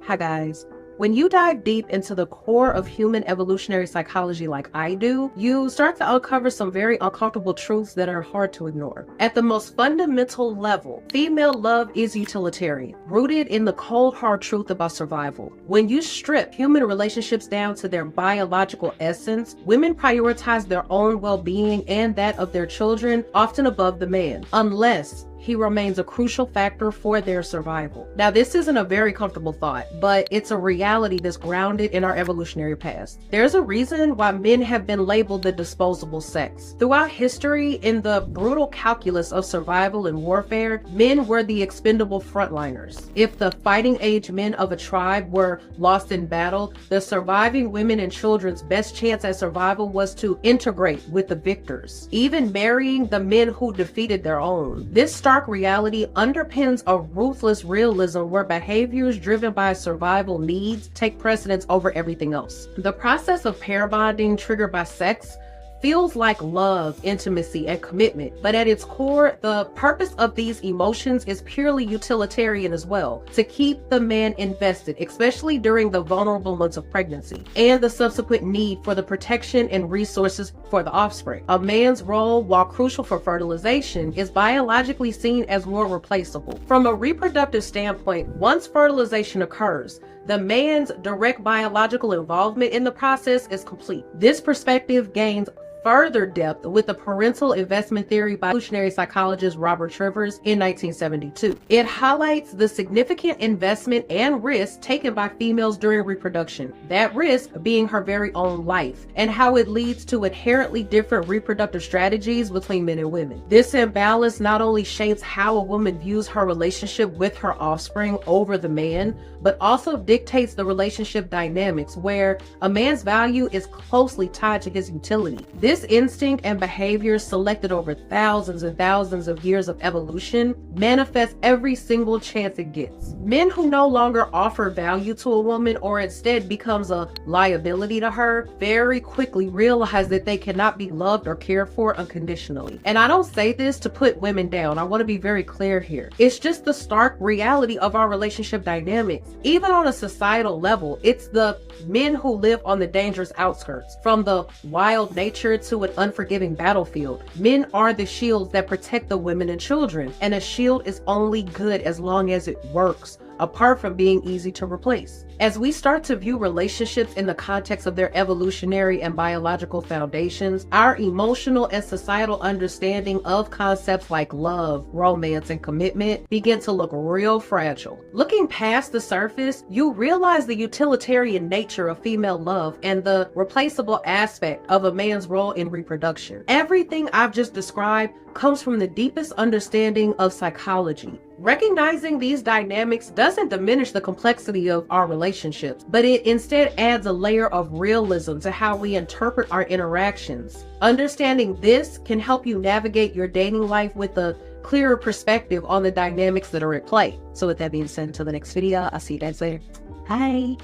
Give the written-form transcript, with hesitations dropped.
Hi guys. When you dive deep into the core of human evolutionary psychology like I do, you start to uncover some very uncomfortable truths that are hard to ignore. At the most fundamental level, female love is utilitarian, rooted in the cold hard truth about survival. When you strip human relationships down to their biological essence, women prioritize their own well-being and that of their children, often above the man, unless he remains a crucial factor for their survival. Now, this isn't a very comfortable thought, but it's a reality that's grounded in our evolutionary past. There's a reason why men have been labeled the disposable sex. Throughout history, in the brutal calculus of survival and warfare, men were the expendable frontliners. If the fighting age men of a tribe were lost in battle, the surviving women and children's best chance at survival was to integrate with the victors, even marrying the men who defeated their own. This stark reality underpins a ruthless realism where behaviors driven by survival needs take precedence over everything else. The process of pair bonding triggered by sex feels like love, intimacy, and commitment, but at its core, the purpose of these emotions is purely utilitarian as well, to keep the man invested, especially during the vulnerable months of pregnancy, and the subsequent need for the protection and resources for the offspring. A man's role, while crucial for fertilization, is biologically seen as more replaceable. From a reproductive standpoint, once fertilization occurs, the man's direct biological involvement in the process is complete. This perspective gains further depth with the parental investment theory by evolutionary psychologist Robert Trivers in 1972. It highlights the significant investment and risk taken by females during reproduction, that risk being her very own life, and how it leads to inherently different reproductive strategies between men and women. This imbalance not only shapes how a woman views her relationship with her offspring over the man, but also dictates the relationship dynamics where a man's value is closely tied to his utility. This instinct and behavior, selected over thousands and thousands of years of evolution, manifests every single chance it gets. Men who no longer offer value to a woman or instead becomes a liability to her very quickly realize that they cannot be loved or cared for unconditionally. And I don't say this to put women down. I want to be very clear here. It's just the stark reality of our relationship dynamics. Even on a societal level, it's the men who live on the dangerous outskirts, from the wild nature to an unforgiving battlefield. Men are the shields that protect the women and children, and a shield is only good as long as it works, apart from being easy to replace. As we start to view relationships in the context of their evolutionary and biological foundations, our emotional and societal understanding of concepts like love, romance, and commitment begin to look real fragile. Looking past the surface, you realize the utilitarian nature of female love and the replaceable aspect of a man's role in reproduction. Everything I've just described comes from the deepest understanding of psychology. Recognizing these dynamics doesn't diminish the complexity of our relationships, but it instead adds a layer of realism to how we interpret our interactions. Understanding this can help you navigate your dating life with a clearer perspective on the dynamics that are at play. So with that being said, until the next video, I'll see you guys later. Bye.